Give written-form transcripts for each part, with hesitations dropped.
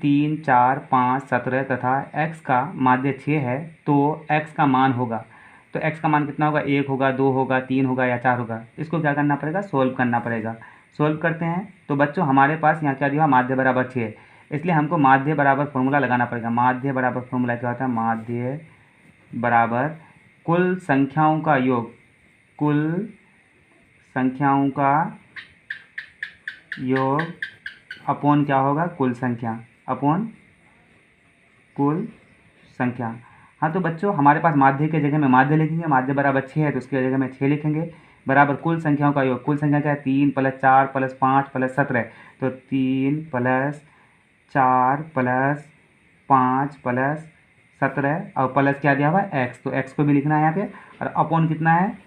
3, 4, 5, 17 तथा x का माध्य 6 है तो x का मान होगा। तो x का मान कितना होगा? 1 होगा, 2 होगा, 3 होगा या 4 होगा। इसको क्या करना पड़ेगा? सोल्व करना पड़ेगा। सोल्व करते हैं तो बच्चों हमारे पास यहाँ क्या दिया? माध्य बराबर 6, इसलिए हमको माध्य बराबर फॉर्मूला लगाना पड़ेगा। माध्य बराबर फॉर्मूला क्या होता है? माध्य बराबर कुल संख्याओं का योग, कुल संख्याओं का योग अपॉन क्या होगा? कुल संख्या, अपॉन कुल संख्या। हाँ तो बच्चों हमारे पास माध्य के जगह में माध्य लिखेंगे, माध्य बराबर 6 है तो उसकी जगह में 6 लिखेंगे, बराबर कुल संख्याओं का योग। कुल संख्या क्या है? 3 + 4 + 5 + 17, तो 3 + 4 + 5 + 17 और प्लस क्या दिया हुआ है? x, तो x को भी लिखना है यहाँ पे। और अपॉन कितना है?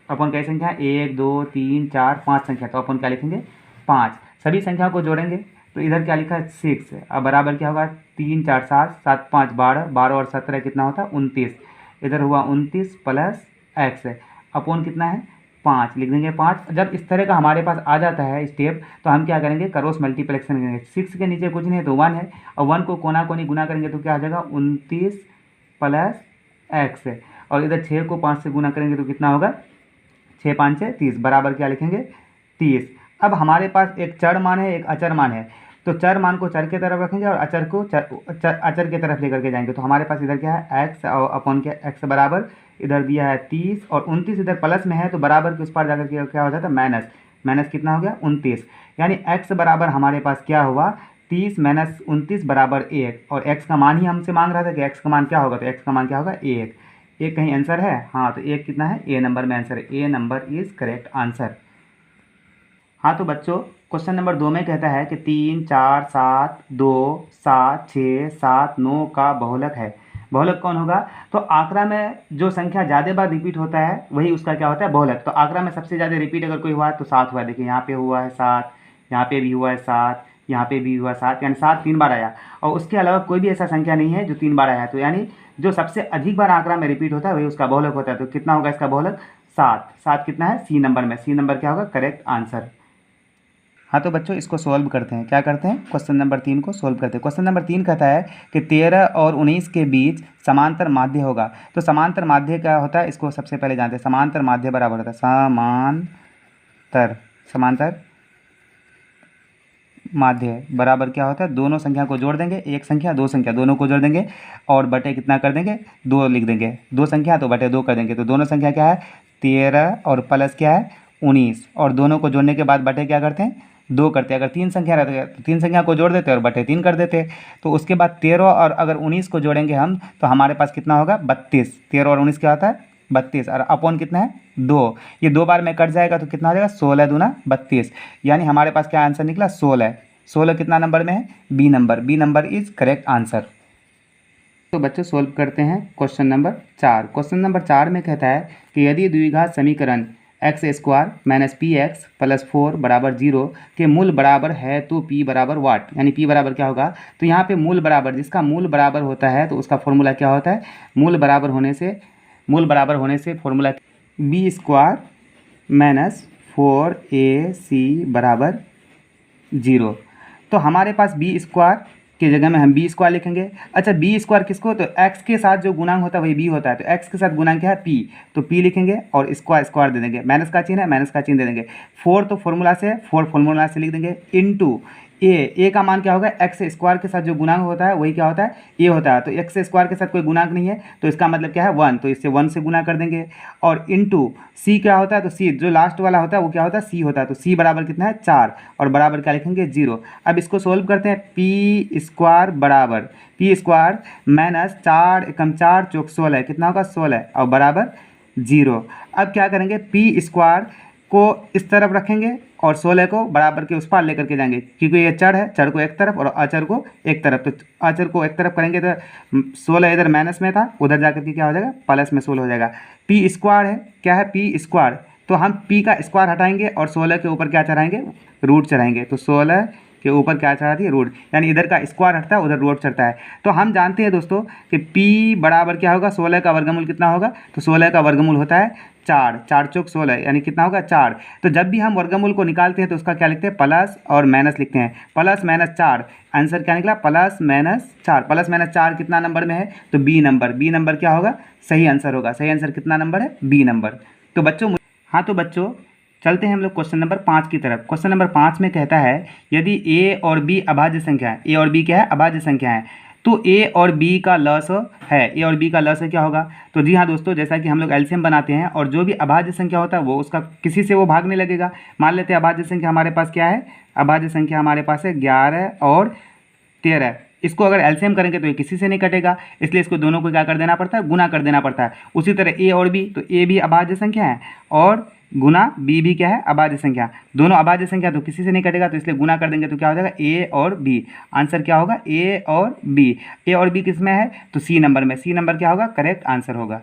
अपॉन कई संख्या है? 1, 2, 3, 4, 5 संख्या, तो अपॉन क्या लिखेंगे? 5। सभी संख्याओं को जोड़ेंगे तो इधर क्या लिखा है? 6। अब बराबर क्या होगा? 3, 4, 7, 7, 5, 12, 12 और 17 कितना होता है? 29। इधर हुआ 29 + x, अपॉन कितना है? 5 लिख देंगे 5। जब इस तरह का हमारे पास आ जाता है स्टेप तो हम क्या करेंगे? क्रॉस मल्टीप्लिकेशन करेंगे। 6 के नीचे कुछ नहीं है तो 1 है, और 1 को कोना कोनी गुना करेंगे तो क्या आ जाएगा? 29 + x, और इधर 6 को 5 से गुना करेंगे तो कितना होगा? 6 × 5 = 30, बराबर क्या लिखेंगे? 30। अब हमारे पास एक चर मान है, एक अचर मान है, तो चर मान को चर की तरफ रखेंगे और अचर को अचर की तरफ लेकर के जाएंगे। तो हमारे पास इधर क्या है? x, और अपॉन क्या? x बराबर इधर दिया है 30 और 29 इधर प्लस में है तो बराबर के उस पार जाकर के क्या हो जाता है? माइनस। माइनस कितना हो गया? 29। यानी x बराबर हमारे पास क्या हुआ? 30 - 29 बराबर 1, और x का मान ही हमसे मांग रहा था कि x का मान क्या होगा, तो x का मान क्या होगा? 1। एक कहीं आंसर है? हाँ तो एक कितना है? ए नंबर में आंसर है। ए नंबर इज करेक्ट आंसर। हाँ तो बच्चों क्वेश्चन नंबर 2 में कहता है कि 3, 4, 7, 2, 7, 6, 7, 9 का बहुलक है। बहुलक कौन होगा? तो आंकड़ा में जो संख्या ज़्यादा बार रिपीट होता है वही उसका क्या होता है? बहुलक। तो आंकड़ा में सबसे ज़्यादा रिपीट अगर कोई हुआ है तो 7 हुआ है। देखिए यहाँ पे हुआ है 7, यहाँ पे भी हुआ है 7, यहाँ पे भी हुआ 7, यानी 7 3 बार आया। और उसके अलावा कोई भी ऐसा संख्या नहीं है जो 3 बार आया है। तो यानी जो सबसे अधिक बार आंकड़ा में रिपीट होता है वही उसका बहुलक होता है। तो कितना होगा इसका बहुलक? 7। 7 कितना है? सी नंबर में। सी नंबर क्या होगा? Correct answer. हाँ तो बच्चों इसको सॉल्व करते हैं। क्या करते हैं? क्वेश्चन नंबर 3 को सॉल्व करते हैं। क्वेश्चन नंबर 3 कहता है कि 13 और 19 के बीच समांतर माध्य होगा। तो समांतर माध्य क्या होता है इसको सबसे पहले जानते हैं। समांतर माध्य बराबर होता है समांतर माध्य बराबर क्या होता है? दोनों संख्या को जोड़ देंगे, एक संख्या दो संख्या दोनों को जोड़ देंगे और बटे कितना कर देंगे? 2 लिख देंगे। 2 संख्या तो बटे 2 कर देंगे। तो दोनों संख्या क्या है? 13 और प्लस क्या है? 19, और दोनों को जोड़ने के बाद बटे क्या करते हैं? 2 करते हैं। अगर 3 संख्या रहती है तो 3 संख्या को जोड़ देते और बटे 3 कर देते। तो उसके बाद 13 और अगर 19 को जोड़ेंगे हम तो हमारे पास कितना होगा? 32। 13 और 19 क्या होता है? 32, और अपॉन कितना है? 2। ये 2 बार में कट जाएगा तो कितना हो जाएगा? 16 दूना 32, यानी हमारे पास क्या आंसर निकला? 16। 16 कितना नंबर में है? B number. B number is correct answer. तो बच्चों सोल्व करते हैं क्वेश्चन नंबर 4। क्वेश्चन नंबर 4 में कहता है कि यदि द्विघात समीकरण x² - px + 4 = 0 के मूल बराबर है तो p बराबर वाट, यानी p बराबर क्या होगा? तो यहाँ पे मूल बराबर, जिसका मूल बराबर होता है तो उसका फॉर्मूला क्या होता है? मूल बराबर होने से फॉर्मूला b² - 4ac बराबर 0। तो हमारे पास b² की जगह में हम b² लिखेंगे। अच्छा b² किसको? तो x के साथ जो गुणांक होता है वही b होता है। तो x के साथ गुणांक क्या है? p, तो p लिखेंगे और स्क्वायर दे देंगे। माइनस का चिन्ह है, माइनस का चिन्ह दे देंगे। 4 तो फॉर्मूला से, 4 फॉर्मूला से लिख देंगे, इनटू ए का मान क्या होगा? x² के साथ जो गुणांक होता है वही क्या होता है? ए होता है। तो x² के साथ कोई गुणांक नहीं है तो इसका मतलब क्या है? 1, तो इससे 1 से गुना कर देंगे। और इनटू c क्या होता है? तो c जो लास्ट वाला होता है वो क्या होता है? c होता है। तो c बराबर कितना है? 4, और बराबर क्या लिखेंगे? 0। अब इसको सोल्व करते हैं। p² बराबर p² - 4 एकम 4 चौक 16, कितना होगा? 16, और बराबर 0। अब क्या करेंगे? p² को इस तरफ रखेंगे और 16 को बराबर के उस पार लेकर के जाएंगे, क्योंकि ये चर है, चर को एक तरफ और अचर को एक तरफ। तो अचर को एक तरफ करेंगे तो 16 इधर माइनस में था, उधर जाकर के क्या हो जाएगा? प्लस में 16 हो जाएगा। p² है, क्या है? p², तो हम p का स्क्वायर हटाएंगे और 16 के ऊपर क्या चढ़ाएंगे? रूट चढ़ाएंगे। तो 16 के ऊपर क्या चढ़ा दिए? रूट, यानी इधर का स्क्वायर हटता है उधर रूट चढ़ता है। तो हम जानते हैं दोस्तों कि p बराबर क्या होगा? 16 का वर्गमूल कितना होगा? तो 16 का वर्गमूल होता है 4, 4 चौक 16 यानी कितना होगा 4। तो जब भी हम वर्गमूल को निकालते हैं तो उसका क्या लिखते हैं, प्लस और माइनस लिखते हैं, प्लस माइनस 4। आंसर क्या निकला, प्लस माइनस 4। प्लस माइनस 4 कितना नंबर में है, तो बी नंबर। बी नंबर क्या होगा, सही आंसर होगा। सही आंसर कितना नंबर है, बी नंबर। तो बच्चों, हाँ तो बच्चों चलते हैं हम लोग क्वेश्चन नंबर 5 की तरफ। क्वेश्चन नंबर 5 में कहता है यदि ए और बी अभाज्य संख्या है, ए और बी क्या है, अभाज्य संख्या है, तो ए और बी का लसाअ है। ए और बी का लसाअ क्या होगा, तो जी हाँ दोस्तों, जैसा कि हम लोग एलसीएम बनाते हैं और जो भी अभाज्य संख्या होता है वो उसका किसी से वो भागने लगेगा। मान लेते हैं अभाज्य संख्या हमारे पास क्या है, अभाज्य संख्या हमारे पास है 11 और 13। इसको अगर एलसीएम करेंगे तो ये किसी से नहीं कटेगा, इसलिए इसको दोनों को क्या कर देना पड़ता है, गुना कर देना पड़ता है। उसी तरह ए और बी, तो ए भी अभाज्य संख्या है और गुना बी भी क्या है, अभाज्य संख्या। दोनों अभाज्य संख्या तो किसी से नहीं कटेगा, तो इसलिए गुना कर देंगे तो क्या हो जाएगा, ए और बी। आंसर क्या होगा, ए और बी। ए और बी किस में है, तो सी नंबर में। सी नंबर क्या होगा, करेक्ट आंसर होगा।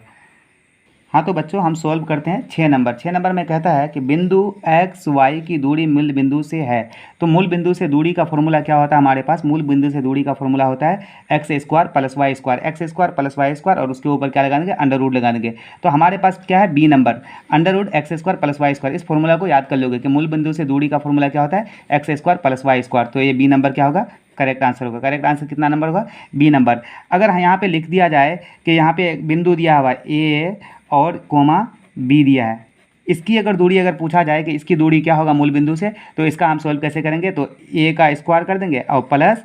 हाँ तो बच्चों हम सॉल्व करते हैं 6 नंबर। 6 नंबर में कहता है कि बिंदु एक्स वाई की दूरी मूल बिंदु से है। तो मूल बिंदु से दूरी का फॉर्मूला क्या होता है हमारे पास, मूल बिंदु से दूरी का फॉर्मूला होता है X square plus Y square. X square plus Y square और उसके ऊपर क्या लगा देंगे, अंडर रूट लगा देंगे। तो हमारे पास क्या है, B number, under root X square plus Y square. इस फॉर्मूला को याद कर लोगे कि मूल बिंदु से दूरी का फॉर्मूला क्या होता है, X square plus Y square. तो ये बी नंबर क्या होगा, करेक्ट आंसर होगा। करेक्ट आंसर कितना नंबर होगा, बी नंबर। अगर यहाँ पे लिख दिया जाए कि यहाँ पे एक बिंदु दिया हुआ है ए और कोमा बी दिया है, इसकी अगर दूरी अगर पूछा जाए कि इसकी दूरी क्या होगा मूल बिंदु से, तो इसका हम सोल्व कैसे करेंगे, तो ए का स्क्वायर कर देंगे और प्लस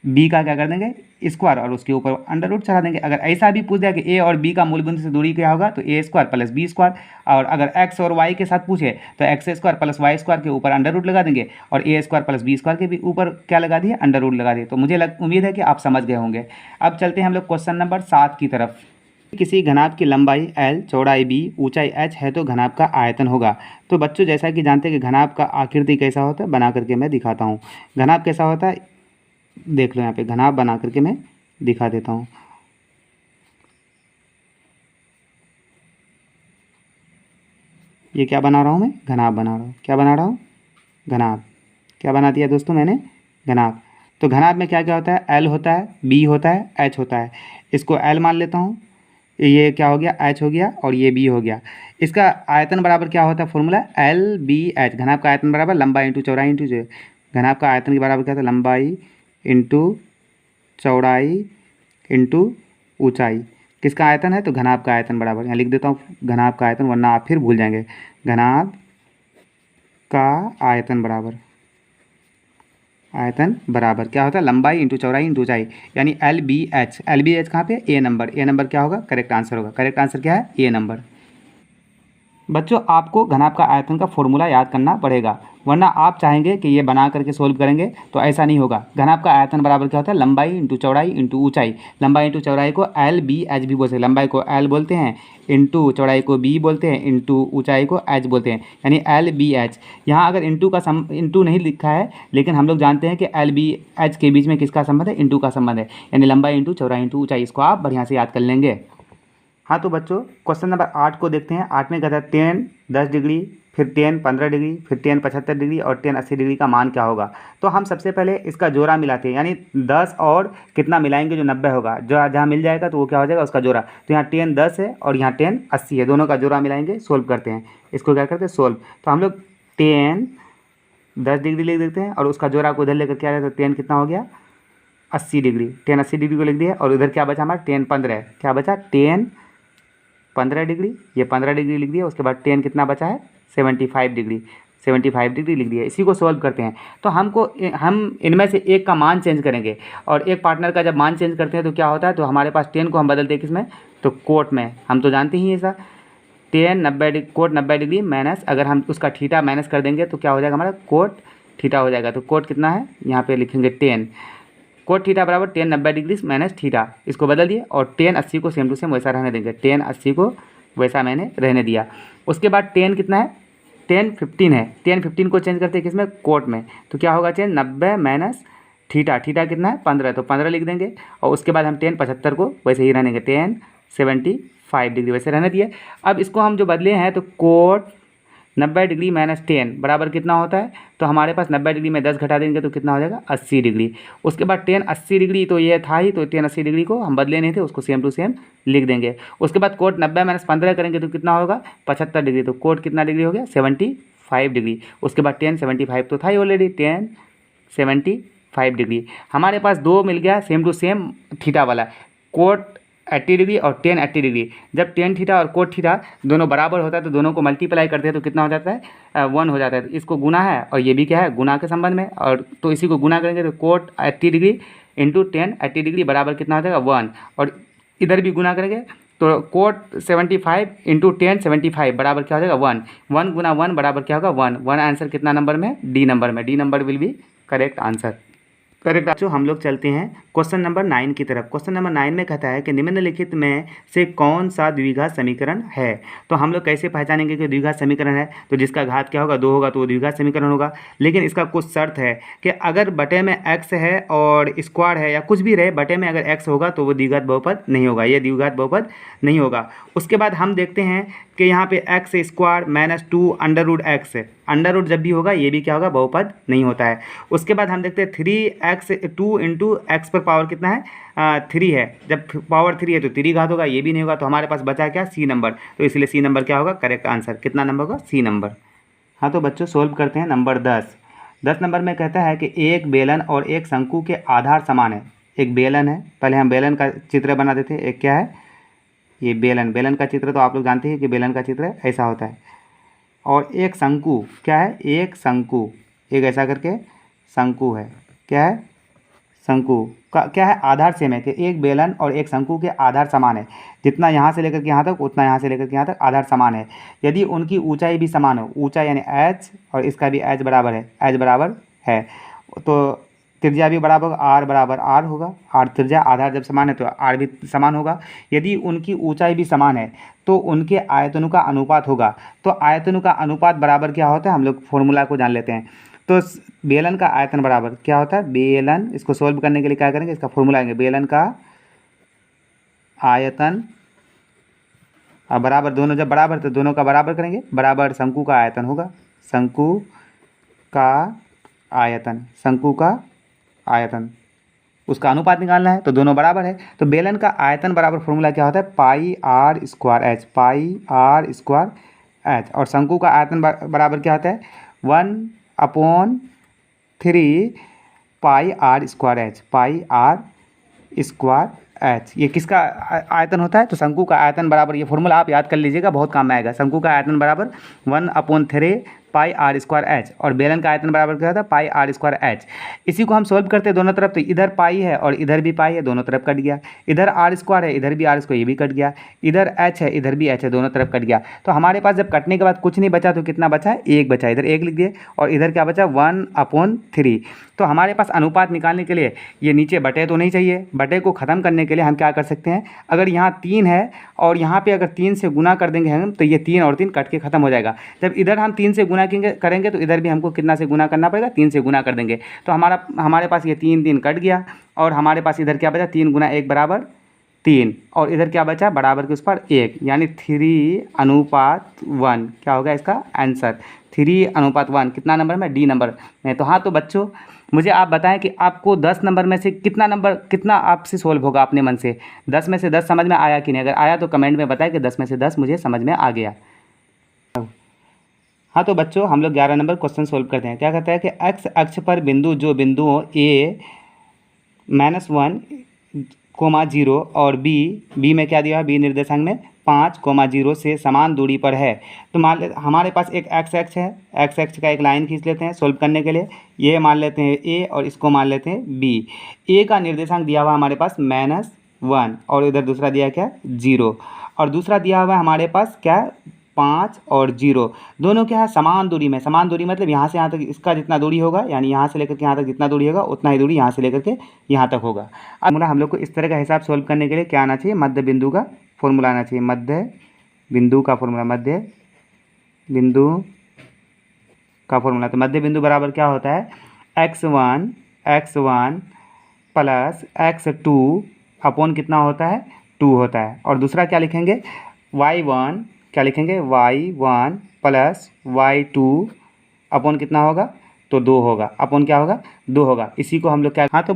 बी का क्या कर देंगे, स्क्वायर, और उसके ऊपर अंडर रूट चढ़ा देंगे। अगर ऐसा भी पूछ दिया कि ए और बी का मूल बिंदु से दूरी क्या होगा, तो A square plus B square. और अगर एक्स और वाई के साथ पूछे तो X square plus Y square के ऊपर अंडर रूट लगा देंगे और A square plus B square के भी ऊपर क्या लगा दिए, अंडर रूट लगा दिए। तो मुझे उम्मीद है कि आप समझ गए होंगे। अब चलते हैं हम लोग क्वेश्चन नंबर 7 की तरफ। किसी घनाभ की लंबाई l, चौड़ाई b, ऊंचाई h है तो घनाभ का आयतन होगा। तो बच्चों जैसा कि जानते हैं कि घनाभ का आकृति कैसा होता है, बना करके मैं दिखाता हूँ। घनाभ कैसा होता है, देख लो यहाँ पे, घनाभ बना करके मैं दिखा देता हूँ। ये क्या बना रहा हूँ मैं, घनाभ बना रहा हूँ। क्या बना रहा हूँ, घनाभ। क्या बना दिया दोस्तों मैंने, घनाभ। तो घनाभ में क्या क्या होता है, l होता है, b होता है, h होता है। इसको l मान लेता हूँ, ये क्या हो गया, h हो गया और ये b हो गया। इसका आयतन बराबर क्या होता है, फॉर्मूला LBH। घनाभ का आयतन बराबर लंबाई इंटू चौड़ाई इंटू जो, घनाभ का आयतन के बराबर क्या होता है, लंबाई इंटू चौड़ाई इंटू ऊंचाई। किसका आयतन है, तो घनाभ का आयतन बराबर, यहाँ लिख देता हूँ घनाभ का आयतन, वरना आप फिर भूल जाएंगे। घनाभ का आयतन बराबर, आयतन बराबर क्या होता है, लंबाई इंटू चौड़ाई इंटू ऊंचाई, यानी LBH। LBH कहाँ पे, ए नंबर। ए नंबर क्या होगा, करेक्ट आंसर होगा। करेक्ट आंसर क्या है, ए नंबर। बच्चों आपको घनाभ का आयतन का फॉर्मूला याद करना पड़ेगा, वरना आप चाहेंगे कि ये बना करके सोल्व करेंगे तो ऐसा नहीं होगा। घनाभ का आयतन बराबर क्या होता है, लंबाई इंटू चौड़ाई इंटू ऊंचाई। लंबाई इंटू चौड़ाई को LBH भी बोलते हैं, लंबाई को L बोलते हैं, इंटू चौड़ाई को B बोलते हैं, इंटू ऊंचाई को H बोलते हैं, यानी LBH। यहाँ अगर इंटू नहीं लिखा है, लेकिन हम लोग जानते हैं कि LBH के बीच में किसका संबंध है, इंटू का संबंध है, यानी लंबाई इंटू चौड़ाई इंटू ऊंचाई। इसको आप बढ़िया से याद कर लेंगे। हाँ तो बच्चों क्वेश्चन नंबर 8 को देखते हैं। 8 में कहता है 10 10 डिग्री, फिर 10 15 डिग्री, फिर 10 75 डिग्री और 10 80 डिग्री का मान क्या होगा। तो हम सबसे पहले इसका जोड़ा मिलाते हैं, यानी 10 और कितना मिलाएंगे, जो 90 होगा, जो जहाँ मिल जाएगा तो वो क्या हो जाएगा, उसका जोड़ा। तो यहाँ 10 10 है और यहाँ 10 80 है, दोनों का जोड़ा मिलाएंगे, सोल्व करते हैं। इसको क्या करते हैं, सोल्व। तो हम लोग 10 10 डिग्री लिख देते हैं और उसका जोड़ा को इधर लेकर क्या रहता है, 10 कितना हो गया, 80 डिग्री। 10 80 डिग्री को लिख दिया और उधर क्या बचा हमारा, 10 15, क्या बचा, 10 15 डिग्री, ये 15 डिग्री लिख दिया। उसके बाद 10 कितना बचा है, 75 डिग्री, 75 डिग्री लिख दिया। इसी को सॉल्व करते हैं। तो हम इनमें से एक का मान चेंज करेंगे और एक पार्टनर का जब मान चेंज करते हैं तो क्या होता है, तो हमारे पास 10 को हम बदलते हैं किसमें, तो कोट में। हम तो जानते ही ऐसा 10 90 कोट 90 डिग्री माइनस, अगर हम उसका थीटा माइनस कर देंगे तो क्या हो जाएगा हमारा, कोट थीटा हो जाएगा। तो कोट कितना है, यहाँ पे लिखेंगे 10, कोट थीटा बराबर 10 90 डिग्री माइनस थीटा। इसको बदल दिए और 10 80 को सेम टू सेम वैसा रहने देंगे। 10 80 को वैसा मैंने रहने दिया। उसके बाद 10 कितना है, 10 15 है। 10 15 को चेंज करते हैं किसमें, कोट में। तो क्या होगा चेंज, 90 माइनस थीटा, थीटा कितना है 15, तो 15 लिख देंगे। और उसके बाद हम 10 75 को वैसे ही रहने देंगे, 10 75 डिग्री वैसे रहने दिए। अब इसको हम जो बदले हैं तो कोट 90 डिग्री माइनस 10 बराबर कितना होता है? तो हमारे पास 90 डिग्री में 10 घटा देंगे तो कितना हो जाएगा? 80 डिग्री। उसके बाद 10 80 डिग्री तो ये था ही, तो 10 80 डिग्री को हम बदले नहीं थे, उसको सेम टू सेम लिख देंगे। उसके बाद कोट 90 माइनस 15 करेंगे तो कितना होगा? 75 डिग्री। तो कोट कितना डिग्री हो गया? 75 डिग्री। उसके बाद 10 75 तो था ही ऑलरेडी, 10 75 डिग्री। हमारे पास दो मिल गया सेम टू सेम थीटा वाला, कोट 80 डिग्री और 10 80 डिग्री। जब 10 थीटा और कोट थीटा दोनों बराबर होता है तो दोनों को मल्टीप्लाई करते हैं तो कितना हो जाता है? 1 हो जाता है। तो इसको गुना है और ये भी क्या है? गुना के संबंध में, और तो इसी को गुना करेंगे तो कोट 80 डिग्री इंटू 10 80 डिग्री बराबर कितना हो जाएगा? 1। और इधर भी गुना करेंगे तो कोट 75 इंटू 10 75 बराबर क्या हो जाएगा? 1। 1 गुना 1 बराबर क्या होगा? 1। 1 आंसर कितना नंबर में? डी नंबर में। D number will be correct answer. Correct बच्चों, हम लोग चलते हैं क्वेश्चन नंबर 9 की तरफ। क्वेश्चन नंबर 9 में कहता है कि निम्नलिखित में से कौन सा द्विघात समीकरण है? तो हम लोग कैसे पहचानेंगे कि द्विघात समीकरण है? तो जिसका घात क्या होगा? 2 होगा तो वो द्विघात समीकरण होगा। लेकिन इसका कुछ शर्त है कि अगर बटे में x है और स्क्वायर है या कुछ भी रहे, बटे में अगर x होगा तो वो द्विघात बहुपद नहीं होगा, ये द्विघात बहुपद नहीं होगा। उसके बाद हम देखते हैं कि यहाँ पे X square minus 2 under root X, under root जब भी होगा ये भी क्या होगा? बहुपद नहीं होता है। उसके बाद हम देखते हैं 3x 2 इंटू एक्स पर पावर कितना है? 3 है। जब पावर 3 है तो 3 घात होगा, ये भी नहीं होगा। तो हमारे पास बचा क्या? C number. तो इसलिए सी नंबर क्या होगा? Correct answer. कितना नंबर होगा? C number. हाँ तो बच्चों सोल्व करते हैं नंबर 10। 10 नंबर में कहता है कि एक बेलन और एक शंकु के आधार समान है। एक बेलन है, पहले हम बेलन का चित्र बना देते हैं। एक क्या है? ये बेलन। बेलन का चित्र तो आप लोग जानते हैं कि बेलन का चित्र ऐसा होता है। और एक शंकु क्या है? एक शंकु, एक ऐसा करके शंकु है। क्या है? शंकु का क्या है? आधार सेम है कि एक बेलन और एक शंकु के आधार समान है। जितना यहाँ से लेकर के यहाँ तक उतना यहाँ से लेकर के यहाँ तक आधार समान है। यदि उनकी ऊंचाई भी समान हो, ऊंचाई यानी h और इसका भी h बराबर है, h बराबर है, तो त्रिज्या भी बराबर r बराबर r होगा। r त्रिज्या, आधार जब समान है तो r भी समान होगा। यदि उनकी ऊंचाई भी समान है तो उनके आयतनों का अनुपात होगा। तो आयतनों का अनुपात बराबर क्या होता है? हम लोग फॉर्मूला को जान लेते हैं। तो बेलन का आयतन बराबर क्या होता है? बेलन, इसको सोल्व करने के लिए क्या करेंगे? इसका फॉर्मूला आएंगे, बेलन का आयतन अब बराबर, दोनों जब बराबर तो दोनों का बराबर करेंगे, बराबर शंकु का आयतन होगा। शंकु का आयतन, शंकु का आयतन, उसका अनुपात निकालना है तो दोनों बराबर है। तो बेलन का आयतन बराबर फॉर्मूला क्या होता है? Pi r square h, pi r square h. और शंकु का आयतन बराबर क्या होता है? 1/3 pi r square h, pi r square h. ये किसका आयतन होता है? तो शंकु का आयतन बराबर, ये फॉर्मूला आप याद कर लीजिएगा, बहुत काम में आएगा। शंकु का आयतन बराबर 1/3 पाई आर स्क्वायर एच, और बेलन का आयतन बराबर क्या होता है? Pi r square H. इसी को हम सोल्व करते हैं दोनों तरफ, तो इधर पाई है और इधर भी पाई है, दोनों तरफ कट गया। इधर आर स्क्वायर है, इधर भी आर स्क्वायर, ये भी कट गया। इधर एच है, इधर भी एच है, दोनों तरफ कट गया। तो हमारे पास जब कटने के बाद कुछ नहीं बचा तो कितना बचा? 1 बचा। इधर 1 लिख दिए और इधर क्या बचा? 1/3। तो हमारे पास अनुपात निकालने के लिए ये नीचे बटे तो नहीं चाहिए, बटे को ख़त्म करने के लिए हम क्या कर सकते हैं? अगर यहाँ 3 है और यहाँ पे अगर 3 से गुना कर देंगे हम तो ये 3 और 3 कट के ख़त्म हो जाएगा। जब इधर हम 3 से गुना करेंगे तो इधर भी हमको कितना से गुना करना पड़ेगा? 3 से गुना कर देंगे। तो हमारे पास ये 3 कट गया और हमारे पास इधर क्या बचा? 3 गुना 1 बराबर 3, और इधर क्या बचा? बराबर के उस पर 1, यानी 3:1 क्या होगा इसका आंसर? 3:1। कितना नंबर में? डी नंबर में। तो हाँ तो बच्चों मुझे आप बताएं कि आपको 10 नंबर में से कितना आपसे सोल्व होगा अपने मन से? 10 में से 10 समझ में आया कि नहीं? अगर आया तो कमेंट में बताएं कि 10 में से 10 मुझे समझ में आ गया। हाँ तो बच्चों हम लोग 11 नंबर क्वेश्चन सोल्व करते हैं। क्या कहता है कि एक्स अक्ष पर बिंदु जो बिंदुओं A-1, 0 और बी में क्या दिया है? बी निर्देशांक में 5, 0 से समान दूरी पर है। तो मान ले हमारे पास एक एक्स एक्स है, एक्स एक्स का एक लाइन खींच लेते हैं सोल्व करने के लिए। ये मान लेते हैं ए और इसको मान लेते हैं बी। ए का निर्देशांक दिया हुआ हमारे पास -1 और इधर दूसरा दिया क्या? 0, और दूसरा दिया हुआ है हमारे पास क्या? 5 और 0, दोनों क्या है? समान दूरी में। समान दूरी मतलब यहाँ से यहाँ तक इसका जितना दूरी होगा, यानी यहाँ से लेकर के यहाँ तक जितना दूरी होगा उतना ही दूरी यहाँ से लेकर के यहाँ तक होगा। अब हम लोग को इस तरह का हिसाब सोल्व करने के लिए क्या आना चाहिए? मध्य बिंदु का फॉर्मूला आना चाहिए। मध्य बिंदु का फॉर्मूला, मध्य बिंदु का फॉर्मूला। तो मध्य बिंदु बराबर क्या होता है? x1 प्लस x2 अपॉन कितना होता है? 2 होता है। और दूसरा क्या लिखेंगे? y1 क्या लिखेंगे, y1 प्लस y2 अपॉन कितना होगा, तो 2 होगा, अपॉन क्या होगा, 2 होगा। इसी को हम लोग क्या, हाँ तो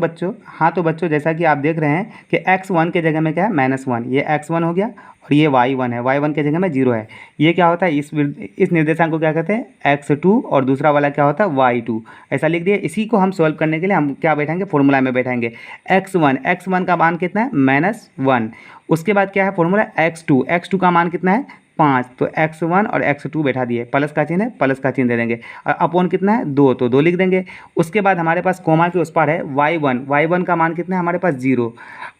बच्चों जैसा कि आप देख रहे हैं कि x1 के जगह में क्या है -1, ये x1 हो गया और ये y1 है, y1 के जगह में 0 है। ये क्या होता है, इस निर्देशांक को क्या कहते हैं, x2 और दूसरा वाला क्या होता है y2, ऐसा लिख दिए। इसी को हम सॉल्व करने के लिए हम क्या बैठाएंगे, फॉर्मूला में बैठाएंगे। x1 का मान कितना है, -1। उसके बाद क्या है फॉर्मूला, x2 का मान कितना है, 5। तो x1 और x2 बैठा दिए, प्लस का चिन्ह है, प्लस का चिन्ह दे देंगे। और अपॉन कितना है, 2, तो 2 लिख देंगे। उसके बाद हमारे पास कोमा के उस पार है y1 का मान कितना है हमारे पास, 0।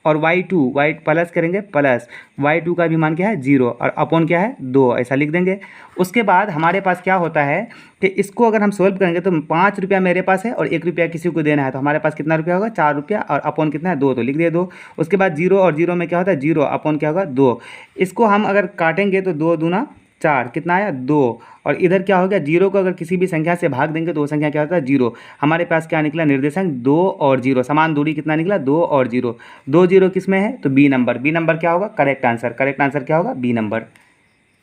और y2 प्लस करेंगे, प्लस y2 का भी मान क्या है, 0, और अपॉन क्या है, 2, ऐसा लिख देंगे। उसके बाद हमारे पास क्या होता है कि इसको अगर हम सोल्व करेंगे तो 5 रुपया मेरे पास है और 1 रुपया किसी को देना है, तो हमारे पास कितना रुपया होगा, 4 रुपया, और अपॉन कितना है, 2, तो लिख दिए 2। उसके बाद 0 और 0 में क्या होता है, 0, अपॉन क्या होगा, 2। इसको हम अगर काटेंगे तो 2 दूना 4, कितना आया, 2। और इधर क्या हो गया, 0 को अगर किसी भी संख्या से भाग देंगे तो वो संख्या क्या होता है, 0। हमारे पास क्या निकला, निर्देशांक 2 और 0, समान दूरी कितना निकला, 2 और 0। 2 0 किस में है, तो बी नंबर क्या होगा, करेक्ट आंसर क्या होगा, बी नंबर।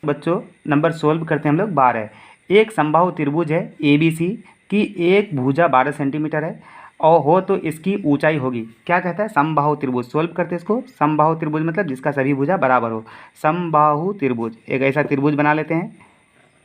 बच्चों नंबर सोल्व करते हैं हम लोग 12। एक समबाहु त्रिभुज है ABC की एक भुजा 12 सेंटीमीटर है और हो तो इसकी ऊंचाई होगी, क्या कहता है, समबाहु त्रिभुज। सोल्व करते हैं इसको। समबाहु त्रिभुज मतलब जिसका सभी भुजा बराबर हो। समबाहु त्रिभुज, एक ऐसा त्रिभुज बना लेते हैं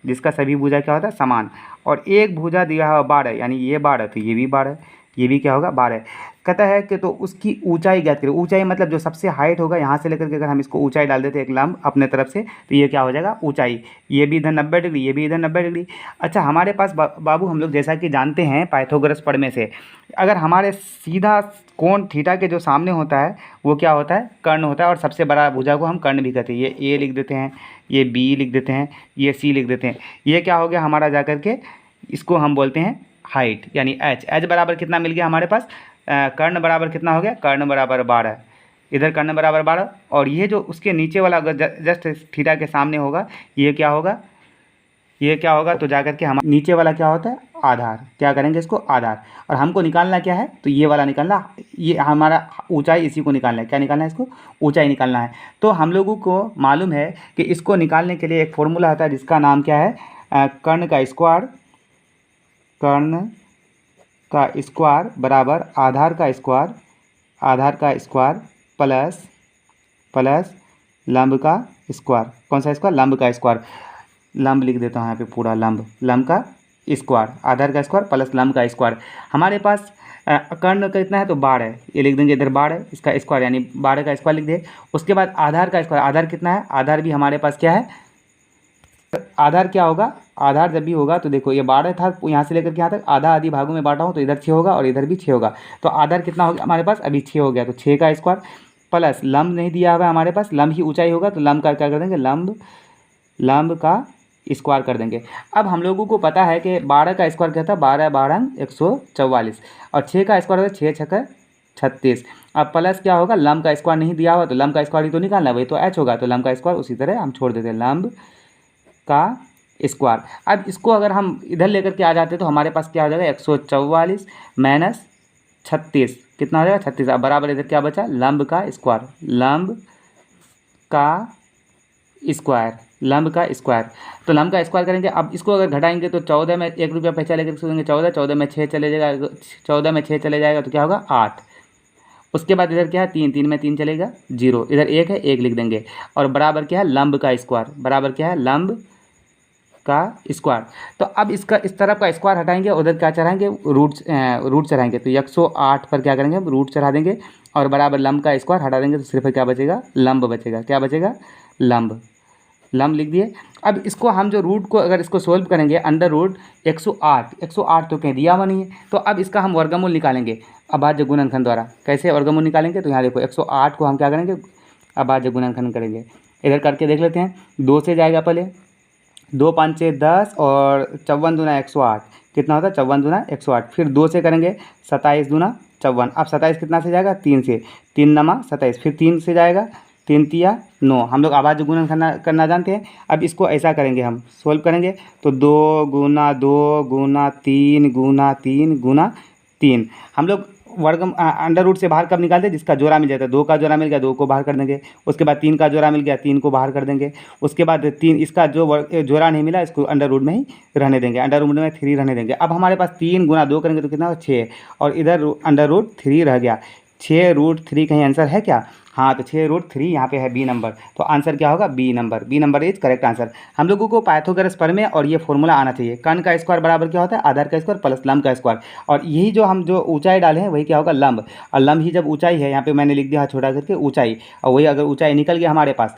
जिसका सभी भुजा क्या होता है, समान, और एक भुजा दिया है 12, यानी ये 12 तो ये भी 12, ये भी क्या होगा, 12। कहता है कि तो उसकी ऊंचाई ज्ञात करें। ऊंचाई मतलब जो सबसे हाइट होगा, यहाँ से लेकर के अगर हम इसको ऊंचाई डाल देते हैं एक लंब अपने तरफ से, तो ये क्या हो जाएगा, ऊंचाई। ये भी इधर 90 डिग्री, ये भी इधर 90 डिग्री। अच्छा, हमारे पास बाबू हम लोग जैसा कि जानते हैं पाइथागोरस पढ़ने से, अगर हमारे सीधा कोण थीटा के जो सामने होता है वो क्या होता है, कर्ण होता है, और सबसे बड़ा भुजा को हम कर्ण भी कहते हैं। ये ए लिख देते हैं, ये बी लिख देते हैं, ये सी लिख देते हैं। ये क्या हो गया हमारा जा करके, इसको हम बोलते हैं हाइट, यानी एच बराबर कितना मिल गया हमारे पास, कर्ण बराबर कितना हो गया, कर्ण बराबर 12, इधर कर्ण बराबर 12। और ये जो उसके नीचे वाला जस्ट थीटा के सामने होगा, ये क्या होगा, तो जाकर के हम नीचे वाला क्या होता है, आधार। क्या करेंगे इसको, आधार। और हमको निकालना क्या है, तो ये वाला निकालना, ये हमारा ऊंचाई, इसी को निकालना है। क्या निकालना है, इसको ऊंचाई निकालना है। तो हम लोगों को मालूम है कि इसको निकालने के लिए एक फॉर्मूला होता है जिसका नाम क्या है, कर्ण का स्क्वायर बराबर आधार का स्क्वायर प्लस लंब का स्क्वायर। कौन सा स्क्वायर, लंब का स्क्वायर। लंब लिख देता हूँ यहाँ पे पूरा, लंब का स्क्वायर, आधार का स्क्वायर प्लस लंब का स्क्वायर। हमारे पास कर्ण का कितना है, तो 12, ये लिख देंगे इधर 12, इसका स्क्वायर यानी 12 का स्क्वायर लिख दे। उसके बाद आधार का स्क्वायर, आधार कितना है, आधार भी हमारे पास क्या है, आधार क्या होगा, आधार जब भी होगा तो देखो ये 12 था, यहाँ से लेकर के यहाँ तक आधा आधी भागों में बांटा हूँ, तो इधर 6 होगा और इधर भी 6 होगा। तो आधार कितना हो गया हमारे पास, अभी 6 हो गया, तो 6 का स्क्वायर प्लस लंब नहीं दिया हुआ है हमारे पास, लंब ही ऊंचाई होगा, तो लंब का क्या कर देंगे, लंब का स्क्वायर कर देंगे। अब हम लोगों को पता है कि 12 का स्क्वायर क्या था, 12 12 144, और 6 का स्क्वायर होगा 6 6 36। अब प्लस क्या होगा, लंब का स्क्वायर नहीं दिया हुआ, तो लंब का स्क्वायर ही तो निकालना है, वही तो एच होगा, तो लंब का स्क्वायर उसी तरह हम छोड़ देते हैं, लंब का स्क्वायर। अब इसको अगर हम इधर लेकर के आ जाते तो हमारे पास क्या हो जाएगा, 144 माइनस 36, कितना हो जाएगा, 36। अब बराबर इधर क्या बचा, लंब का स्क्वायर, लंब का स्क्वायर। तो लंब का स्क्वायर करेंगे। अब इसको अगर घटाएंगे तो 14 में 1 रुपया पैसा लेकर सोचेंगे, 14 में 6 चले जाएगा, 14 में 6 चले जाएगा तो क्या होगा, 8। उसके बाद इधर क्या है, 3 में 3 चलेगा, 0, इधर 1 है, 1 लिख देंगे। और बराबर क्या है, लंब का स्क्वायर, बराबर क्या है, लंब का स्क्वायर। तो अब इसका इस तरफ का स्क्वायर हटाएंगे, उधर क्या चढ़ाएंगे, रूट चढ़ाएंगे, तो 108 पर क्या करेंगे, हम रूट चढ़ा देंगे, और बराबर लंब का स्क्वायर हटा देंगे, तो सिर्फ क्या बचेगा, लंब बचेगा। क्या बचेगा, लंब लिख दिए। अब इसको हम जो रूट को अगर इसको सोल्व करेंगे, अंडर रूट 108 तो कहीं दिया हुआ नहीं है, तो अब इसका हम वर्गमूल निकालेंगे अभाज्य गुणनखंड द्वारा। कैसे वर्गमूल निकालेंगे, तो यहाँ देखो 108 को हम क्या करेंगे, अभाज्य गुणनखंड करेंगे। इधर करके देख लेते हैं, 2 से जाएगा पहले, 2 5 6 10 और 54 दूना 108, कितना होता है, 54 दूना 108। फिर 2 से करेंगे, 27 दूना 54। अब 27 कितना से जाएगा, 3 से, 3 नमा 27। फिर 3 से जाएगा, 3 तिया 9। हम लोग अभाज्य गुणन करना जानते हैं। अब इसको ऐसा करेंगे, हम सोल्व करेंगे तो 2 गुना 2 गुना 3 गुना 3 गुना 3। हम लोग वर्ग अंडर रूट से बाहर कब निकालते हैं, जिसका जोड़ा मिल जाता है। 2 का जोड़ा मिल गया 2 को बाहर कर देंगे, उसके बाद 3 का जोड़ा मिल गया 3 को बाहर कर देंगे, उसके बाद 3 इसका जो जोड़ा नहीं मिला इसको अंडर रूट में ही रहने देंगे, अंडर रूट में 3 रहने देंगे। अब हमारे पास 3 गुना 2 करेंगे तो कितना होगा 6, और इधर अंडर रूट 3 रह गया। 6√3 कहीं आंसर है क्या? हाँ, तो 6√3 यहाँ पे है बी नंबर। तो आंसर क्या होगा? B number. B number is correct answer. हम लोगों को पाइथागोरस प्रमेय और ये फॉर्मूला आना चाहिए। कर्ण का स्क्वायर बराबर क्या होता है? आधार का स्क्वायर प्लस लंब का स्क्वायर। और यही जो हम जो ऊंचाई डाले हैं वही क्या होगा? लंब। और लंब ही जब ऊंचाई है, यहाँ पे मैंने लिख दिया छोटा करके ऊंचाई, और वही अगर ऊंचाई निकल गया हमारे पास।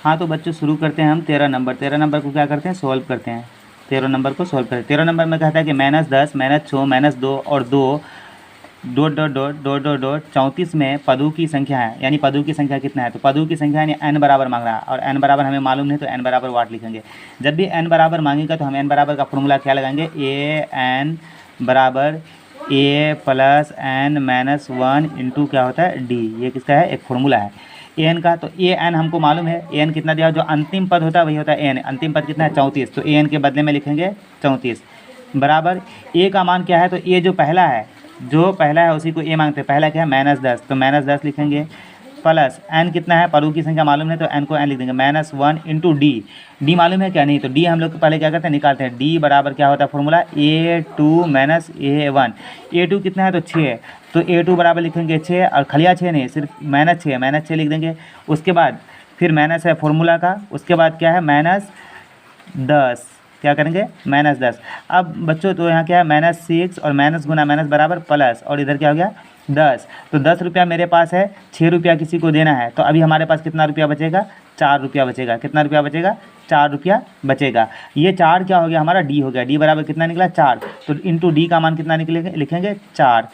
हाँ, तो बच्चों शुरू करते हैं हम 13 नंबर। 13 नंबर को क्या करते हैं? सोल्व करते हैं। 13 नंबर को सोल्व करें। 13 नंबर में कहता है कि -10 -6 -2 और 2 dot dot dot dot dot dot 34 में पदों की संख्या है, यानी पदों की संख्या कितना है? तो पदों की संख्या यानी n बराबर मांग रहा है, और n बराबर हमें मालूम नहीं, तो n बराबर वाट लिखेंगे। जब भी n बराबर मांगेगा तो हम n बराबर का फॉर्मूला क्या लगाएंगे? an बराबर a प्लस n-1 इंटू क्या होता है? d। ये किसका है? एक फॉर्मूला है an का। तो an हमको मालूम है, an कितना दिया? जो अंतिम पद होता है वही होता है an। अंतिम पद कितना है? 34। तो an के बदले में लिखेंगे 34 बराबर a का मान क्या है? तो a जो पहला है उसी को a मांगते हैं। पहला क्या है? -10, तो -10 लिखेंगे, प्लस n कितना है? पदों की संख्या मालूम है तो n को n लिख देंगे, -1 इंटू d मालूम है क्या? नहीं। तो d हम लोग पहले क्या करते हैं? निकालते हैं। d बराबर क्या होता है formula? a2 minus a1। a2 कितना है? तो 6, तो a2 बराबर लिखेंगे 6, और खलिया 6 नहीं, सिर्फ -6 लिख देंगे। उसके बाद फिर माइनस है फॉर्मूला का, उसके बाद क्या है? -10, क्या करेंगे? -10। अब बच्चों तो यहाँ क्या है? -6 और माइनस गुना माइनस बराबर प्लस, और इधर क्या हो गया? 10। तो 10 रुपया मेरे पास है, 6 रुपया किसी को देना है, तो अभी हमारे पास कितना रुपया बचेगा? 4 रुपया बचेगा। कितना रुपया बचेगा? 4 रुपया बचेगा। ये 4 क्या हो गया? हमारा डी हो गया। डी बराबर कितना निकला? 4। तो इंटू डी का मान कितना निकलेगा? लिखेंगे 4।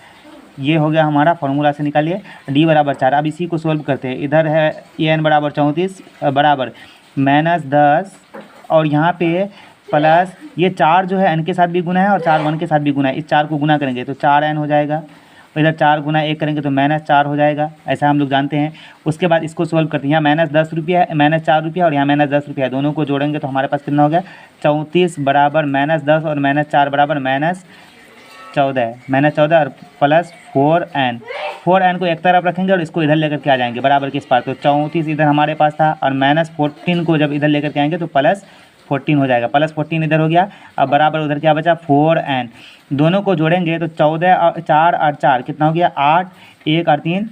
ये हो गया हमारा फॉर्मूला से निकालिए डी बराबर 4। अब इसी को सोल्व करते हैं। इधर है an बराबर 34 बराबर -10, और यहाँ पे प्लस ये 4 जो है n के साथ भी गुना है और 4 1 के साथ भी गुना है। इस 4 को गुना करेंगे तो 4n हो जाएगा, और इधर 4 गुना 1 करेंगे तो -4 हो जाएगा। ऐसा हम लोग जानते हैं। उसके बाद इसको सोल्व करते हैं। यहाँ -10 रुपया है, -4 रुपया, और यहाँ -10 रुपया है। दोनों को जोड़ेंगे तो हमारे पास कितना हो गया? 34 बराबर -10 और -4 बराबर -14, -14 और प्लस 4n। 4n को एक तरफ रखेंगे और इसको इधर लेकर के आ जाएंगे बराबर के इस पार। तो 34 इधर हमारे पास था, और -14 को जब इधर लेकर के आएंगे तो +14 हो जाएगा। +14 इधर हो गया। अब बराबर उधर क्या बचा? 4n। दोनों को जोड़ेंगे तो 14 और 4 और 4 कितना हो गया? 8, 1 और 3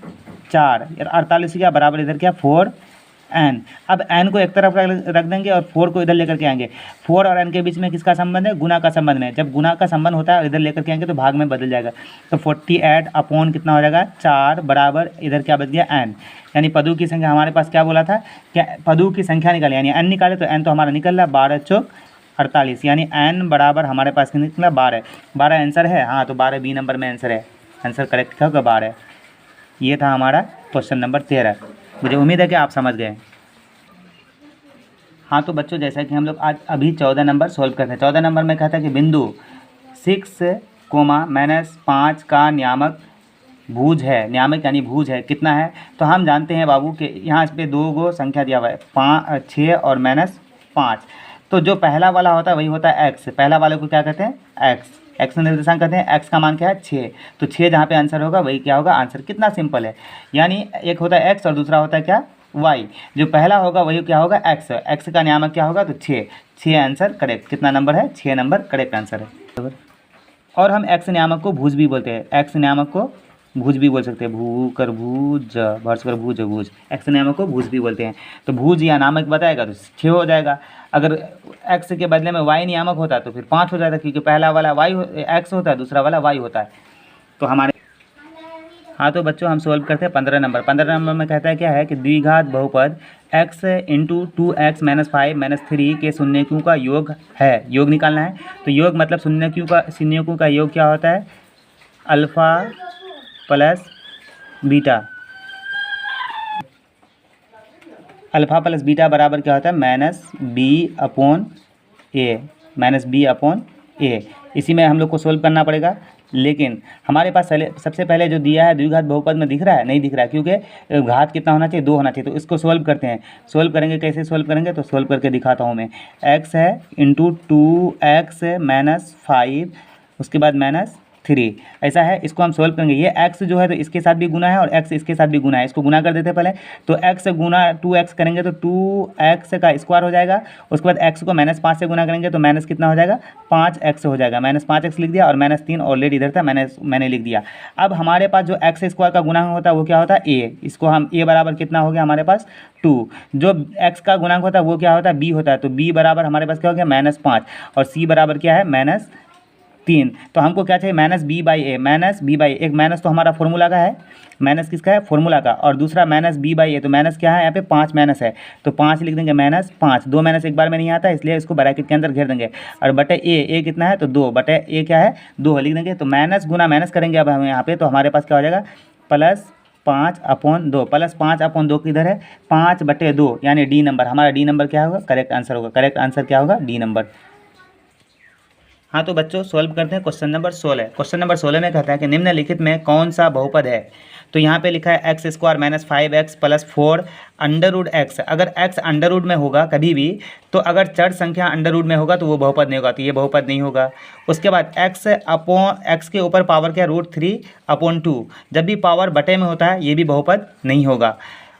4, 48 गया बराबर इधर क्या? 4n। अब n को एक तरफ रख देंगे और 4 को इधर लेकर के आएंगे। 4 और n के बीच में किसका संबंध है? गुना का संबंध में। जब गुना का संबंध होता है इधर लेकर के आएंगे तो भाग में बदल जाएगा। तो 48 अपॉन कितना हो जाएगा? 4 बराबर इधर क्या बच गया? n। यानी पदों की संख्या हमारे पास क्या बोला था? क्या पदों की संख्या निकाले, यानी n निकाले, तो n तो हमारा निकल रहा 12 चौक 48, यानी n बराबर हमारे पास निकला 12। 12 आंसर है। हाँ, तो 12 बी नंबर में आंसर है। आंसर करेक्ट होगा 12। ये था हमारा क्वेश्चन नंबर 13। मुझे उम्मीद है कि आप समझ गए। हाँ, तो बच्चों जैसा कि हम लोग आज अभी 14 नंबर सोल्व करते हैं। 14 नंबर में कहता है कि बिंदु 6, -5 का नियामक भुज है। नियामक यानी भुज है, कितना है? तो हम जानते हैं बाबू कि यहाँ इस पर 2 गो संख्या दिया हुआ है, 6 और -5। तो जो पहला वाला होता है वही होता है x। पहला वाले को क्या कहते हैं? x निर्देशांक कहते हैं। x का मान क्या है? 6। तो 6 जहाँ पे आंसर होगा वही क्या होगा? आंसर। कितना सिंपल है। यानी एक होता है x और दूसरा होता है क्या? y। जो पहला होगा वही क्या होगा? x का नियामक क्या होगा? तो 6 आंसर करेक्ट। कितना नंबर है? 6 नंबर करेक्ट आंसर है। और हम x नियामक को भुज भी बोलते हैं। x नियामक को भुज भी बोल सकते हैं। भू कर भूज, भर्स कर भूज, भूज। x नियामक को भुज भी बोलते हैं। तो भुज या नामक बताएगा तो 6 हो जाएगा। अगर x के बदले में y नियामक होता तो फिर 5 हो जाता, क्योंकि पहला वाला x होता है, दूसरा वाला y होता है। तो हमारे हाँ, तो बच्चों हम सोल्व करते हैं 15 नंबर। 15 नंबर में कहता है क्या है कि द्विघात बहुपद x इंटू 2x - 5 - 3 के शून्यकों का योग है। योग निकालना है। तो योग मतलब शून्यकों का योग क्या होता है? Alpha plus beta. Alpha plus beta बराबर क्या होता है? -b/a। इसी में हम लोग को सोल्व करना पड़ेगा। लेकिन हमारे पास सबसे पहले जो दिया है द्विघात बहुपद में दिख रहा है? नहीं दिख रहा है, क्योंकि घात कितना होना चाहिए? 2 होना चाहिए। तो इसको सोल्व करते हैं। सोल्व करेंगे, कैसे सोल्व करेंगे? तो सोल्व करके दिखाता हूँ मैं। x है इंटू 2x - 5, उसके बाद 3 ऐसा है। इसको हम सोल्व करेंगे। ये x जो है तो इसके साथ भी गुना है और x इसके साथ भी गुना है। इसको गुना कर देते हैं पहले। तो x गुना 2x करेंगे तो 2x का स्क्वायर हो जाएगा। उसके बाद x को -5 से गुना करेंगे तो माइनस कितना हो जाएगा, 5x हो जाएगा। -5x लिख दिया और -3 ऑलरेडी इधर था, मैंने लिख दिया। अब हमारे पास जो x स्क्वायर का गुणांक होता है वो क्या होता है, a। इसको हम a बराबर कितना हो गया हमारे पास 2। जो x का गुणांक होता है वो क्या होता है, b होता है। तो b बराबर हमारे पास क्या हो गया -5 और c बराबर क्या है -3। तो हमको क्या चाहिए, -b/a। -b/a, एक माइनस तो हमारा फॉर्मूला का है, माइनस किसका है, फॉर्मूला का, और दूसरा -b/a। तो माइनस क्या है यहाँ पे, 5 माइनस है तो 5 लिख देंगे, -5। 2 माइनस एक बार में नहीं आता इसलिए इसको ब्रैकेट के अंदर घेर देंगे। और बटे a कितना है, तो 2 बटे a क्या है, 2 लिख देंगे। तो माइनस गुना माइनस करेंगे अब हम यहाँ पे, तो हमारे पास क्या हो जाएगा +5/2। +5/2 किधर है, 5/2 यानी डी नंबर। हमारा डी नंबर क्या होगा, करेक्ट आंसर होगा। करेक्ट आंसर क्या होगा, डी नंबर। हाँ तो बच्चों सोल्व करते हैं क्वेश्चन नंबर 16। क्वेश्चन नंबर 16 में कहता है कि निम्नलिखित में कौन सा बहुपद है। तो यहाँ पे लिखा है x² - 5x + 4 √x। अगर x अंडर रूट में होगा कभी भी, तो अगर चर संख्या अंडर रूट में होगा तो वो बहुपद नहीं होगा, तो ये बहुपद नहीं होगा। उसके बाद x के ऊपर पावर क्या, √3/2। जब भी पावर बटे में होता है ये भी बहुपद नहीं होगा।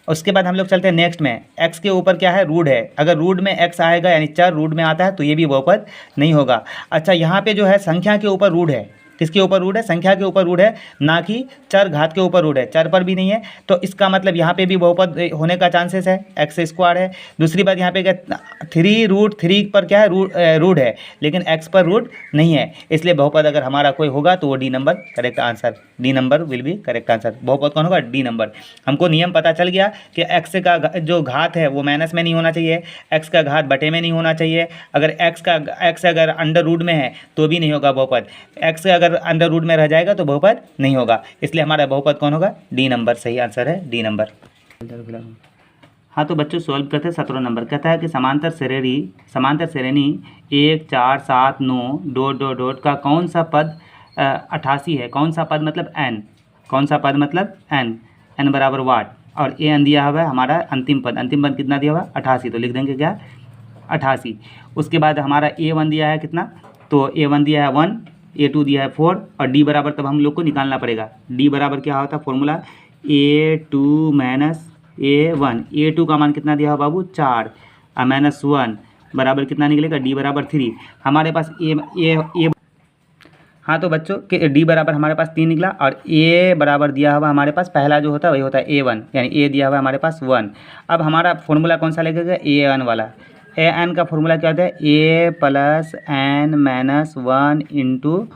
उसके बाद हम लोग चलते हैं नेक्स्ट में, x के ऊपर क्या है, रूट है। अगर रूट में x आएगा यानी चर रूट में आता है तो ये भी बहुपद नहीं होगा। अच्छा यहाँ पे जो है संख्या के ऊपर रूट है, किसके ऊपर रूट है, संख्या के ऊपर रूट है, ना कि चर घात के ऊपर रूट है, चर पर भी नहीं है। तो इसका मतलब यहाँ पे भी बहुपद होने का चांसेस है, x² है। दूसरी बात यहाँ पे क्या, 3√3 पर क्या है, रूट है, लेकिन x पर रूट नहीं है, इसलिए बहुपद अगर हमारा कोई होगा तो वो D number correct answer, D number will be correct answer. बहुपद कौन होगा, डी नंबर। हमको नियम पता चल गया कि x का जो घात है वो माइनस में नहीं होना चाहिए, x का घात बटे में नहीं होना चाहिए। अगर x अगर अंडर रूट में है तो भी नहीं होगा बहुपद, x अगर अंडर रूट में रह जाएगा तो बहुपद नहीं होगा, इसलिए हमारा बहुपद कौन होगा, डी नंबर। सही आंसर है डी नंबर। हाँ तो बच्चों सोल्व करते हैं 17 नंबर। कहता है कि समांतर श्रेणी 1 4 7 9 ... का कौन सा पद 88 है। कौन सा पद मतलब n, कौन सा पद मतलब n बराबर वाट, और an दिया हुआ है हमारा अंतिम पद कितना दिया हुआ है 88, तो लिख देंगे क्या 88। उसके बाद हमारा a1 दिया है कितना, तो a1 दिया है 1, a2 दिया है 4 और d बराबर तब हम लोग को निकालना पड़ेगा। d बराबर क्या होता है फॉर्मूला, a2 - a1। a2 का मान कितना दिया हो बाबू 4 -1 बराबर कितना निकलेगा, d बराबर 3। हमारे पास a हाँ तो बच्चों के d बराबर हमारे पास 3 निकला, और a बराबर दिया हुआ हमारे पास पहला जो होता है वही होता है a1, यानी a दिया हुआ हमारे पास 1। अब हमारा फॉर्मूला कौन सा लगेगा, an वाला। an का फॉर्मूला क्या होता है, a + n - 1 ×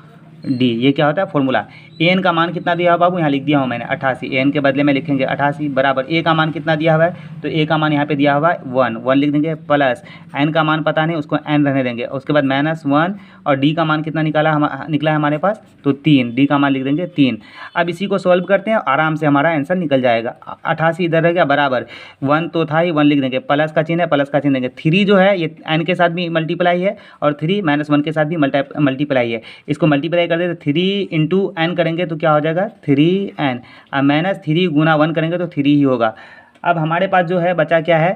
d, ये क्या होता है फॉर्मूला। an का मान कितना दिया हुआ बाबू, यहाँ लिख दिया हूँ मैंने 88, an के बदले में लिखेंगे 88 बराबर a का मान कितना दिया हुआ है, तो a का मान यहाँ पे दिया हुआ है 1 लिख देंगे, प्लस n का मान पता नहीं उसको n रहने देंगे। उसके बाद -1 और d का मान कितना निकला है हमारे पास, तो 3, d का मान लिख देंगे 3। अब इसी को सॉल्व करते हैं, आराम से हमारा आंसर निकल जाएगा। 88 इधर रह गया बराबर 1 तो था ही, 1 लिख देंगे, प्लस का चिन्ह है, प्लस का चिन्ह देंगे। 3 जो है ये n के साथ भी मल्टीप्लाई है और 3 -1 के साथ भी मल्टीप्लाई है। इसको मल्टीप्लाई कर देते 3 × n करेंगे तो क्या हो जाएगा 3n, और -3 गुना 1 करेंगे तो 3 ही होगा। अब हमारे पास जो है बचा क्या है,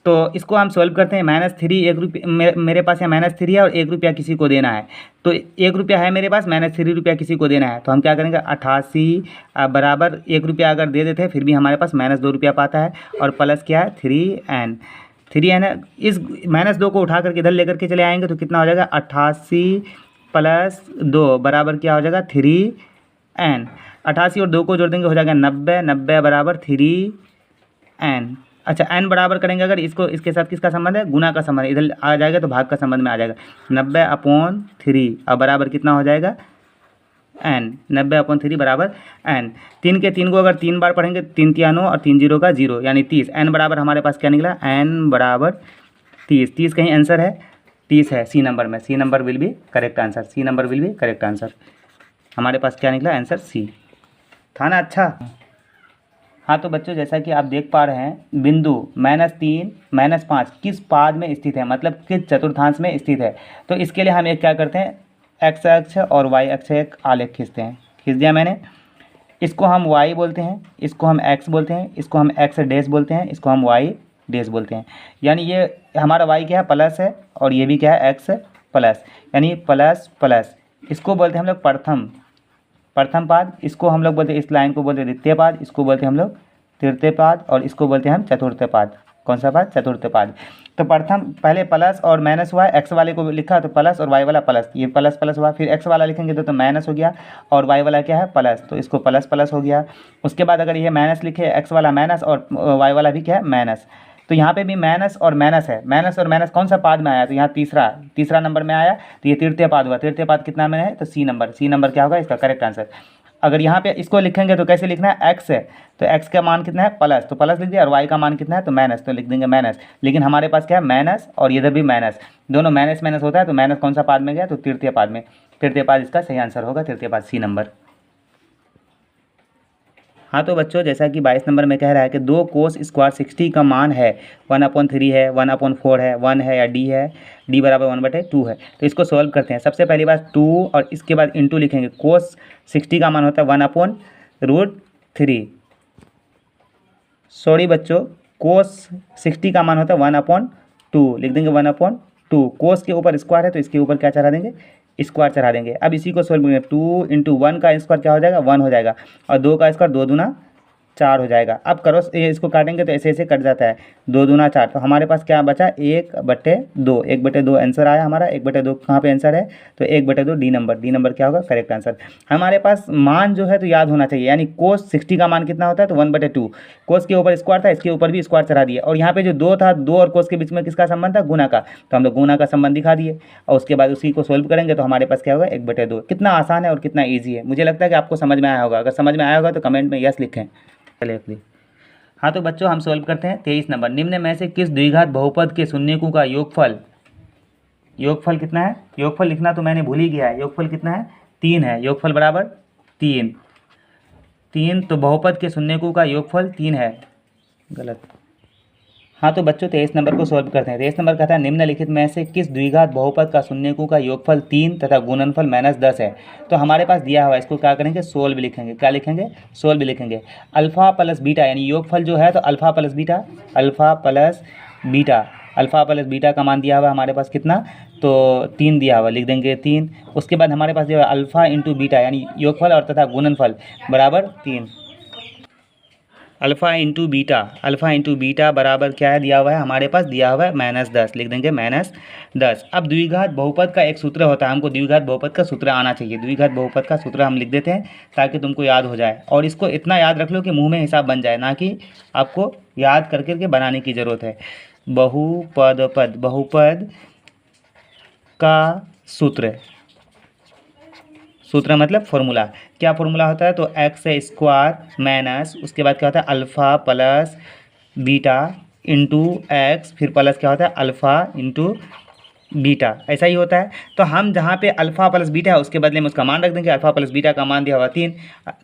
तो इसको हम सॉल्व करते हैं। -3 1 रुपया मेरे पास यहाँ -3 है और 1 रुपया किसी को देना है, तो 1 रुपया है मेरे पास, -3 रुपया किसी को देना है। तो हम क्या करेंगे 88 बराबर 1 रुपया अगर दे देते हैं फिर भी हमारे पास -2 रुपया पाता है, और प्लस क्या है 3n है। इस -2 को उठा करके इधर लेकर के चले आएंगे तो कितना हो जाएगा 88 + 2 बराबर क्या हो जाएगा 3n। 88 और 2 को जोड़ देंगे हो जाएगा 90 बराबर 3n। अच्छा n बराबर करेंगे अगर इसको, इसके साथ किसका संबंध है, गुना का संबंध, इधर आ जाएगा तो भाग का संबंध में आ जाएगा। 90/3 अब बराबर कितना हो जाएगा n, 90/3 बराबर n। 3 के 3 को अगर 3 बार पढ़ेंगे, 3 × 9 और 3 0 का 0 यानी 30। n बराबर हमारे पास क्या निकला, n बराबर 30। 30 कहीं आंसर है, 30 है सी नंबर में, C number will be correct answer, C number will be correct answer. हमारे पास क्या निकला आंसर, सी था ना। अच्छा हाँ तो बच्चों जैसा कि आप देख पा रहे हैं बिंदु -3 -5 किस पाद में स्थित है, मतलब किस चतुर्थांश में स्थित है। तो इसके लिए हम एक क्या करते हैं, x अक्ष और y अक्ष एक आलेख खींचते हैं। खींच दिया मैंने, इसको हम y बोलते हैं, इसको हम x बोलते हैं, इसको हम x' बोलते हैं, इसको हम y' बोलते हैं। यानी ये हमारा y क्या है प्लस है और ये भी क्या है x प्लस, यानी प्लस प्लस। इसको बोलते हैं हम लोग प्रथम प्रथम पाद, इसको हम लोग बोलते हैं, इस लाइन को बोलते हैं द्वितीय पाद, इसको बोलते हैं हम लोग तृतीय पाद, और इसको बोलते हैं हम चतुर्थ पाद। कौन सा पाद? चतुर्थ पाद। तो प्रथम पहले प्लस और माइनस हुआ, एक्स वाले को लिखा तो प्लस और वाई वाला प्लस, ये प्लस प्लस हुआ, फिर एक्स वाला लिखेंगे तो माइनस हो गया, और वाई वाला क्या है? प्लस, तो इसको प्लस प्लस हो गया। उसके बाद अगर ये माइनस लिखे, एक्स वाला माइनस और वाई वाला भी क्या है? माइनस। तो यहाँ पे भी माइनस और माइनस है, माइनस और माइनस कौन सा पाद में आया? तो यहाँ तीसरा नंबर में आया, तो ये तृतीय पाद हुआ। तृतीय पाद कितना में है? तो सी नंबर क्या होगा इसका करेक्ट आंसर। अगर यहाँ पे इसको लिखेंगे तो कैसे लिखना है? एक्स है तो एक्स का मान कितना है? प्लस, तो प्लस लिख दिया, और वाई का मान कितना है? तो माइनस, तो लिख देंगे माइनस। लेकिन हमारे पास क्या है? माइनस, और इधर भी माइनस, दोनों माइनस माइनस होता है, तो माइनस कौन सा पाद में गया? तो तृतीय पाद में। तृतीय पाद इसका सही आंसर होगा, तृतीय पाद सी नंबर। हाँ तो बच्चों, जैसा कि 22 नंबर में कह रहा है कि 2 कोस स्क्वायर 60 का मान है 1/3 है, 1/4 है, 1 है या डी है, डी बराबर 1/2 है। तो इसको सॉल्व करते हैं। सबसे पहली बात 2 और इसके बाद इंटू लिखेंगे। कोस 60 का मान होता है 1/√3। सॉरी बच्चों, कोस 60 का मान होता है 1/2, लिख देंगे 1/2। कोस के ऊपर स्क्वायर है तो इसके ऊपर क्या चढ़ा देंगे? स्क्वायर चढ़ा देंगे। अब इसी को सोल्व करेंगे। 2 × 1 का स्क्वायर क्या हो जाएगा? 1 हो जाएगा, और 2 का स्क्वायर 2 दूना 4 हो जाएगा। अब करो, इसको काटेंगे तो ऐसे ऐसे कट जाता है, 2 दूना 4। तो हमारे पास क्या बचा? 1/2। 1/2 आंसर आया हमारा। 1/2 कहाँ पे आंसर है? तो 1/2 डी नंबर क्या होगा करेक्ट आंसर। हमारे पास मान जो है तो याद होना चाहिए, यानी कोस 60 का मान कितना होता है? तो 1/2। कोस के ऊपर स्क्वायर था, इसके ऊपर भी स्क्वायर चढ़ा दिया, और यहाँ पे जो 2 था, 2 और कोस के बीच में किसका संबंध था? गुना का, तो हम लोग गुना का संबंध दिखा दिए, और उसके बाद उसी को सोल्व करेंगे तो हमारे पास क्या होगा? 1/2। कितना आसान है और कितना ईजी है। मुझे लगता है कि आपको समझ में आया होगा। अगर समझ में आया होगा तो कमेंट में यस लिखें। चलिए, हाँ तो बच्चों हम सोल्व करते हैं 23 नंबर। निम्न में से किस द्विघात बहुपद के शून्यकों का योगफल कितना है? योगफल लिखना तो मैंने भूल ही गया है। योगफल कितना है? 3 है। योगफल बराबर 3। तो बहुपद के शून्यकों का योगफल 3 है। गलत। हाँ तो बच्चों 23 नंबर को सोल्व करते हैं। 23 नंबर कहता है निम्नलिखित में से किस द्विघात बहुपद का शून्यकों का योगफल 3 तथा गुणनफल -10 है। तो हमारे पास दिया हुआ है, इसको क्या करेंगे? सोल्व लिखेंगे। क्या लिखेंगे? सोल्व लिखेंगे। अल्फा प्लस बीटा, यानी योगफल जो है तो अल्फा प्लस बीटा का मान दिया हुआ है हमारे पास कितना? तो 3 दिया हुआ, लिख देंगे 3। उसके बाद हमारे पास दिया हुआ अल्फा इंटू बीटा, यानी योगफल और तथा गुणनफल बराबर 3। अल्फ़ा इंटू बीटा बराबर क्या है दिया हुआ है? हमारे पास दिया हुआ है -10, लिख देंगे -10। अब द्विघात बहुपद का एक सूत्र होता है, हमको द्विघात बहुपद का सूत्र आना चाहिए। द्विघात बहुपद का सूत्र हम लिख देते हैं ताकि तुमको याद हो जाए, और इसको इतना याद रख लो कि मुंह में हिसाब बन जाए, ना कि आपको याद करके बनाने की ज़रूरत है। बहुपद का सूत्र मतलब फॉर्मूला। क्या फॉर्मूला होता है? तो एक्स स्क्वायर माइनस, उसके बाद क्या होता है? Alpha plus beta into x, फिर प्लस क्या होता है? Alpha into beta. ऐसा ही होता है। तो हम जहाँ पे अल्फ़ा प्लस बीटा है उसके बदले में उसका मान रख देंगे। अल्फ़ा प्लस बीटा का मान दिया हुआ 3,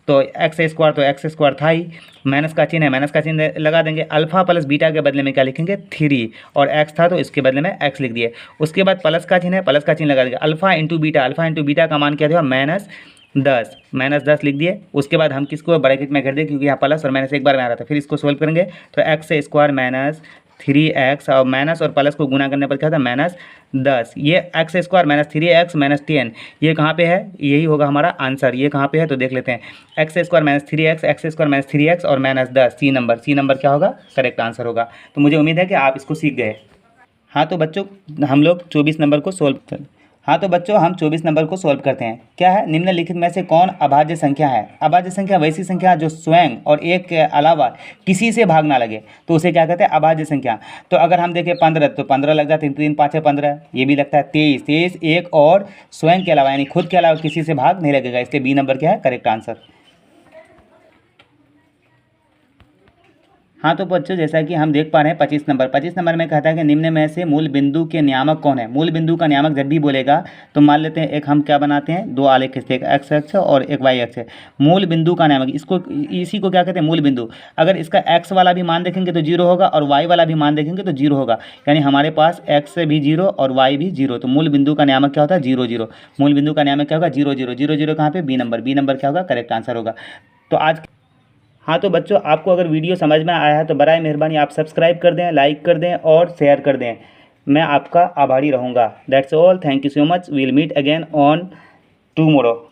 तो एक्स स्क्वायर था ही, माइनस का चिन्ह लगा देंगे। अल्फ़ा प्लस बीटा के बदले में क्या लिखेंगे? 3, और एक्स था तो इसके बदले में एक्स लिख दिए। उसके बाद प्लस का चिन्ह लगा देंगे। अल्फ़ा इंटू बीटा का मान क्या दिया? -10 लिख दिए। उसके बाद हम किसको ब्रैकेट में कर दें, क्योंकि यहाँ प्लस और माइनस एक बार में आ रहा था। फिर इसको सोल्व करेंगे तो एक्स स्क्वायर माइनस 3x, और माइनस और प्लस को गुना करने पर क्या होता है? -10। ये x square minus 3x minus 10, ये कहाँ पे है? यही होगा हमारा आंसर। ये कहाँ पे है तो देख लेते हैं। एक्स स्क्वायर माइनस 3x और -10, सी नंबर क्या होगा? करेक्ट आंसर होगा। तो मुझे उम्मीद है कि आप इसको सीख गए। हाँ तो बच्चों हम 24 नंबर को सोल्व करते हैं। क्या है? निम्नलिखित में से कौन अभाज्य संख्या है? अभाज्य संख्या वैसी संख्या जो स्वयं और एक के अलावा किसी से भाग ना लगे, तो उसे क्या कहते हैं? अभाज्य संख्या। तो अगर हम देखें 15, तो 15 लग जाते हैं, 3 5 है 15, ये भी लगता है 23 एक और स्वयं के अलावा, यानी खुद के अलावा किसी से भाग नहीं लगेगा। इसके बी नंबर क्या है करेक्ट आंसर। हाँ तो बच्चों जैसा कि हम देख पा रहे हैं 25 नंबर में कहता है कि निम्न में से मूल बिंदु के नियामक कौन है? मूल बिंदु का नियामक जब भी बोलेगा तो मान लेते हैं एक हम क्या बनाते हैं? 2 आलेख खींचते हैं, एक एक्स अक्ष और एक वाई अक्ष है। मूल बिंदु का नियामक, इसी को क्या कहते हैं? मूल बिंदु। अगर इसका एक्स वाला भी मान देखेंगे तो 0 होगा, और वाई वाला भी मान देखेंगे तो 0 होगा, यानी हमारे पास एक्स भी 0 और वाई भी 0। तो मूल बिंदु का नियामक क्या होता है? 0 0। मूल बिंदु का नियामक क्या होगा? 0 0 0 0 कहाँ पे? बी नंबर क्या होगा? करेक्ट आंसर होगा। तो आज हाँ तो बच्चों आपको अगर वीडियो समझ में आया है तो बराए मेहरबानी आप सब्सक्राइब कर दें, लाइक कर दें और शेयर कर दें। मैं आपका आभारी रहूँगा। That's all, thank you so much, we'll meet again on tomorrow.